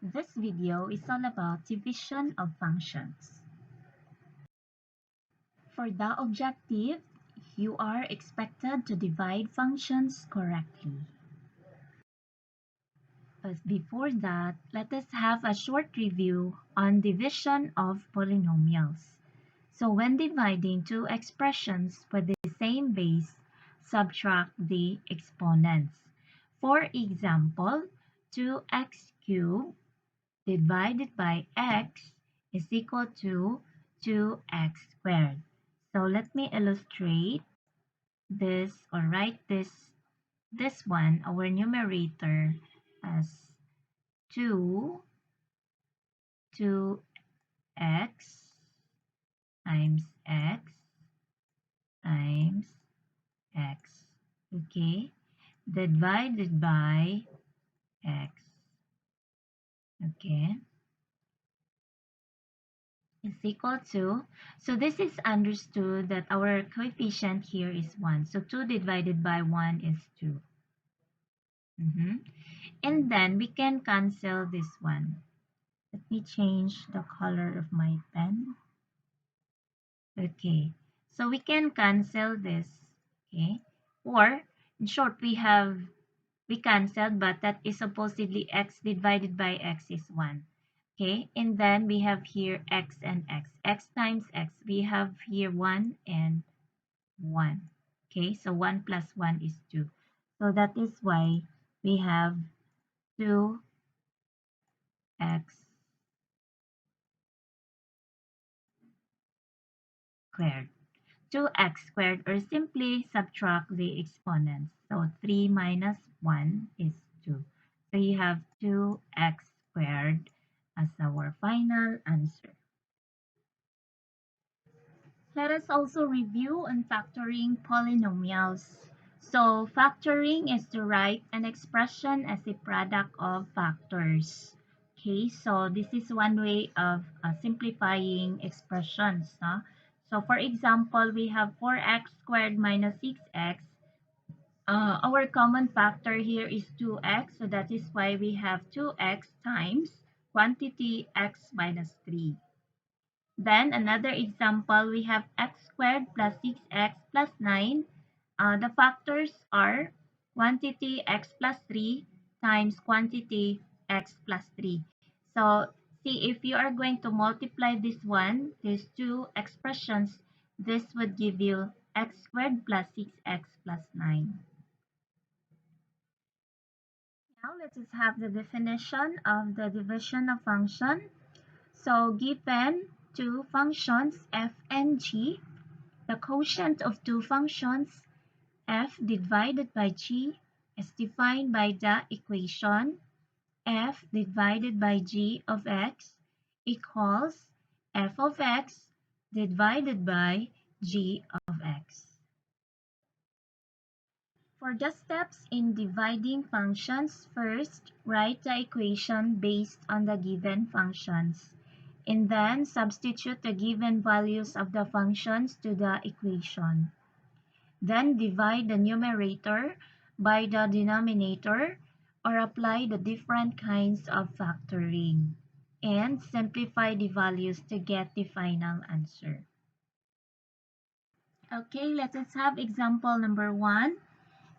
This video is all about division of functions. For the objective, you are expected to divide functions correctly. But before that, let us have a short review on division of polynomials. So when dividing two expressions with the same base, subtract the exponents. For example, 2x cubed divided by x is equal to 2x squared. So let me illustrate this or write this one, our numerator, as 2x times x times x, okay, divided by x, okay, is equal to, so this is understood that our coefficient here is 1. So 2 divided by 1 is 2. And then we can cancel this one. Let me change the color of my pen. Okay, so we can cancel this, okay? Or, in short, we canceled, but that is supposedly x divided by x is 1. Okay, and then we have here x and x times x. We have here 1 and 1. Okay, so 1 plus 1 is 2. So that is why we have 2x squared. 2x squared, or simply subtract the exponents. So 3 minus 1 is 2. So you have 2x squared as our final answer. Let us also review on factoring polynomials. So factoring is to write an expression as a product of factors. Okay, so this is one way of simplifying expressions. So for example, we have 4x squared minus 6x. Our common factor here is 2x, so that is why we have 2x times quantity x minus 3. Then another example, we have x squared plus 6x plus 9. The factors are quantity x plus 3 times quantity x plus 3. So see, if you are going to multiply this one, these two expressions, this would give you x squared plus 6x plus 9. Now let us have the definition of the division of function. So given two functions f and g, the quotient of two functions f divided by g is defined by the equation f divided by g of x equals f of x divided by g of x. For the steps in dividing functions, first write the equation based on the given functions, and then substitute the given values of the functions to the equation. Then divide the numerator by the denominator or apply the different kinds of factoring, and simplify the values to get the final answer. Okay, let us have example number 1.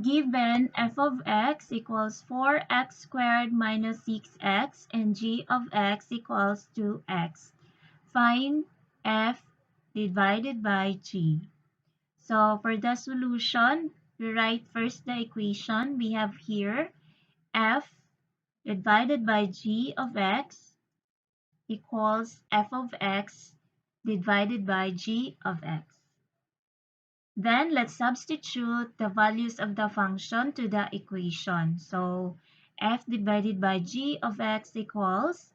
Given f of x equals 4x squared minus 6x and g of x equals 2x. Find f divided by g. So for the solution, we write first the equation. We have here f divided by g of x equals f of x divided by g of x. Then let's substitute the values of the function to the equation. So f divided by g of x equals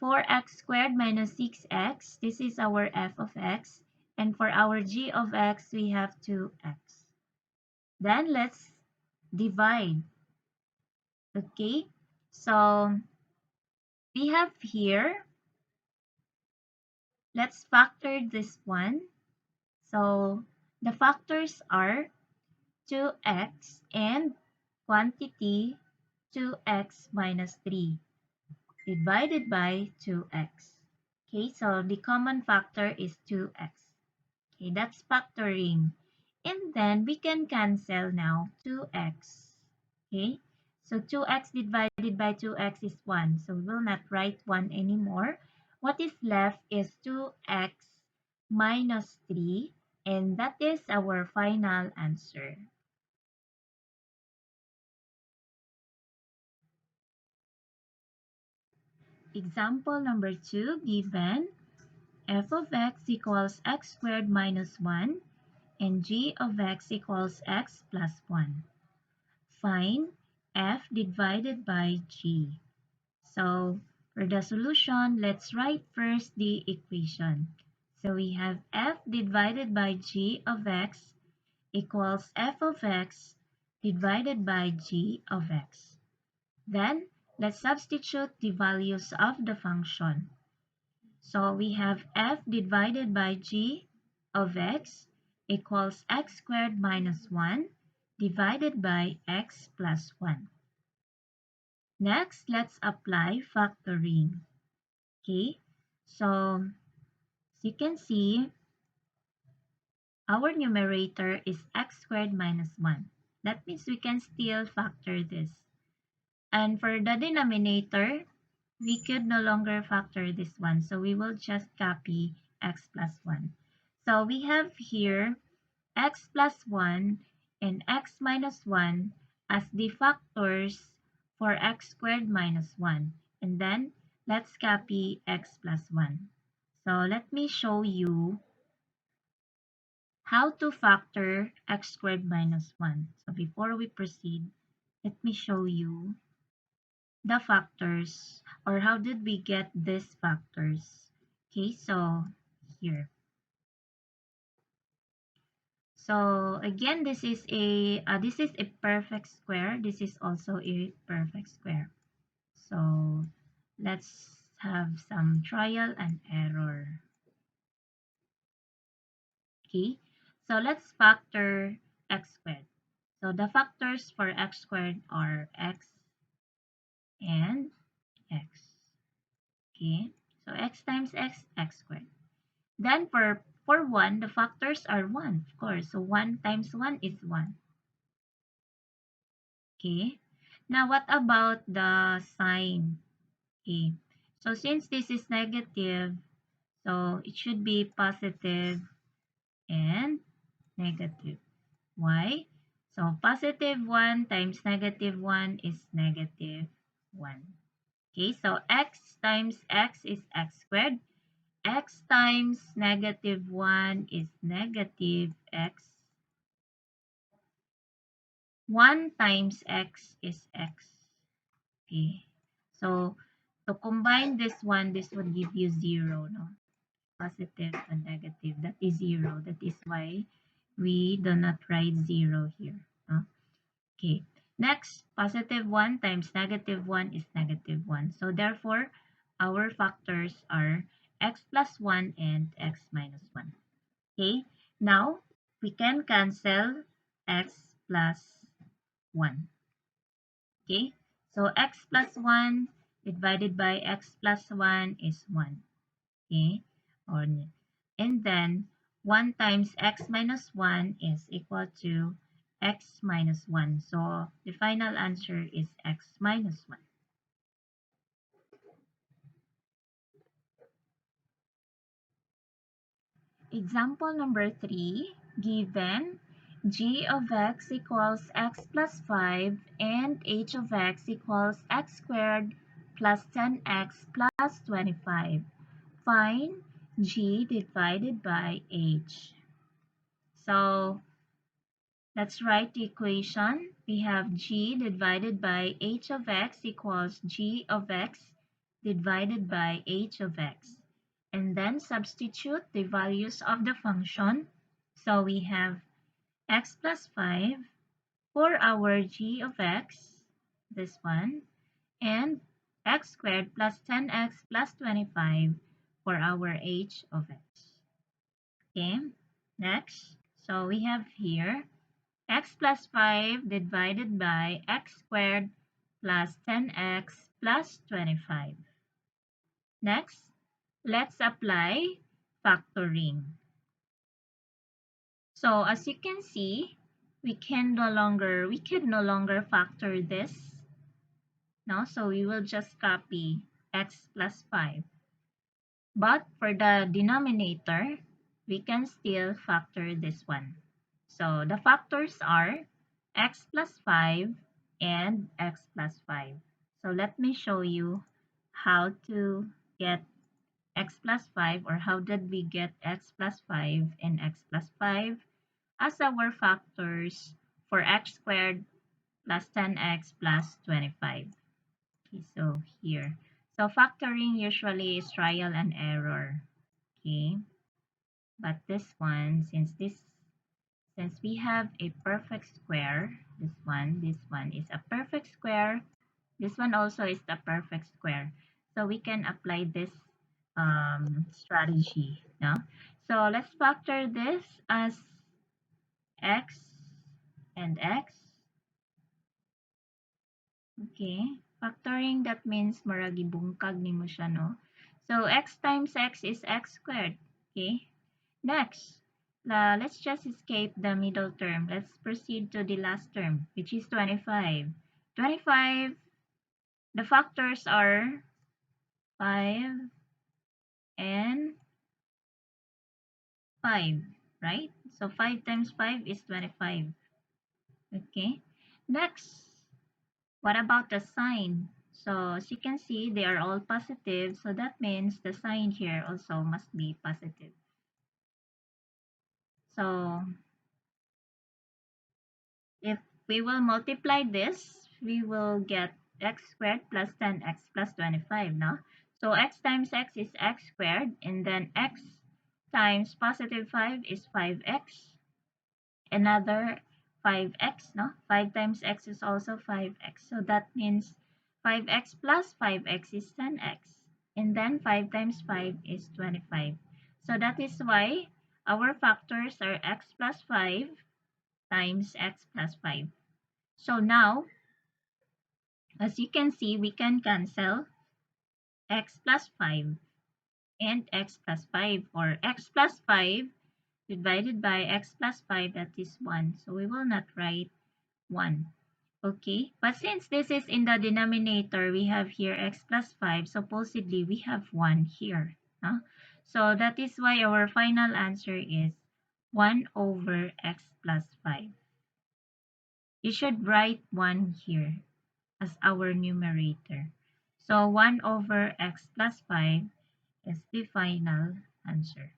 4x squared minus 6x. This is our f of x. And for our g of x, we have 2x. Then let's divide. Okay, so we have here, let's factor this one. So the factors are 2x and quantity 2x minus 3. divided by 2x. Okay, so the common factor is 2x. Okay, that's factoring. And then we can cancel now 2x. Okay, so 2x divided by 2x is 1. So we will not write 1 anymore. What is left is 2x minus 3. And that is our final answer. Example number 2, given f of x equals x squared minus 1 and g of x equals x plus 1. Find f divided by g. So for the solution, let's write first the equation. So we have f divided by g of x equals f of x divided by g of x. Then let's substitute the values of the function. So we have f divided by g of x equals x squared minus 1 divided by x plus 1. Next, let's apply factoring. Okay, so as you can see, our numerator is x squared minus 1. That means we can still factor this. And for the denominator, we could no longer factor this one. So we will just copy x plus 1. So we have here x plus 1 and x minus 1 as the factors for x squared minus 1. And then let's copy x plus 1. So let me show you how to factor x squared minus 1. So before we proceed, let me show you the factors or how did we get these factors. Okay, so here. So again, this is a perfect square. This is also a perfect square. So let's have some trial and error. Okay, so let's factor x squared. So the factors for x squared are x and x. Okay, so x times x, x squared. Then for 1, the factors are 1, of course. So 1 times 1 is 1. Okay. Now, what about the sign? Okay. So since this is negative, so it should be positive and negative. Why? So positive 1 times negative 1 is negative 1. Okay, so x times x is x squared. X times negative 1 is negative x. 1 times x is x. Okay. So, to combine this would give you 0, no? Positive and negative. That is 0. That is why we do not write 0 here. No? Okay. Next, positive 1 times negative 1 is negative 1. So, therefore, our factors are x plus 1 and x minus 1. Okay. Now, we can cancel x plus 1. Okay, so x plus 1 divided by x plus 1 is 1. Okay, or, and then 1 times x minus 1 is equal to x minus 1. So the final answer is x minus 1. Example number 3, given g of x equals x plus 5 and h of x equals x squared plus 10x plus 25. Find g divided by h. So let's write the equation. We have g divided by h of x equals g of x divided by h of x. And then substitute the values of the function. So we have x plus 5 for our g of x, this one, and x squared plus 10x plus 25 for our h of x. Okay, next, so we have here x plus 5 divided by x squared plus 10x plus 25. Next, let's apply factoring. So as you can see, we can no longer factor this. No, so we will just copy x plus 5. But for the denominator, we can still factor this one. So the factors are x plus 5 and x plus 5. So let me show you how to get x plus 5, or how did we get x plus 5 and x plus 5 as our factors for x squared plus 10x plus 25. Okay, so here. So factoring usually is trial and error. Okay, but this one, since we have a perfect square, this one is a perfect square. This one also is the perfect square. So we can apply this strategy. No? So let's factor this as x and x. Okay. Factoring, that means maragi bungkag nimo siya, no? So x times x is x squared. Okay. Next, let's just escape the middle term. Let's proceed to the last term, which is 25. 25, the factors are 5 and 5, right? So 5 times 5 is 25. Okay. Next, what about the sign? So as you can see, they are all positive. So that means the sign here also must be positive. So if we will multiply this, we will get x squared plus 10x plus 25 now. So x times x is x squared, and then x times positive 5 is 5x. Another 5x, no? 5 times x is also 5x. So that means 5x plus 5x is 10x. And then 5 times 5 is 25. So that is why our factors are x plus 5 times x plus 5. So now, as you can see, we can cancel x plus 5 and x plus 5, or x plus 5 divided by x plus 5, that is 1. So we will not write 1. Okay, but since this is in the denominator, we have here x plus 5, supposedly we have 1 here. Huh? So that is why our final answer is 1 over x plus 5. You should write 1 here as our numerator. So 1 over x plus 5 is the final answer.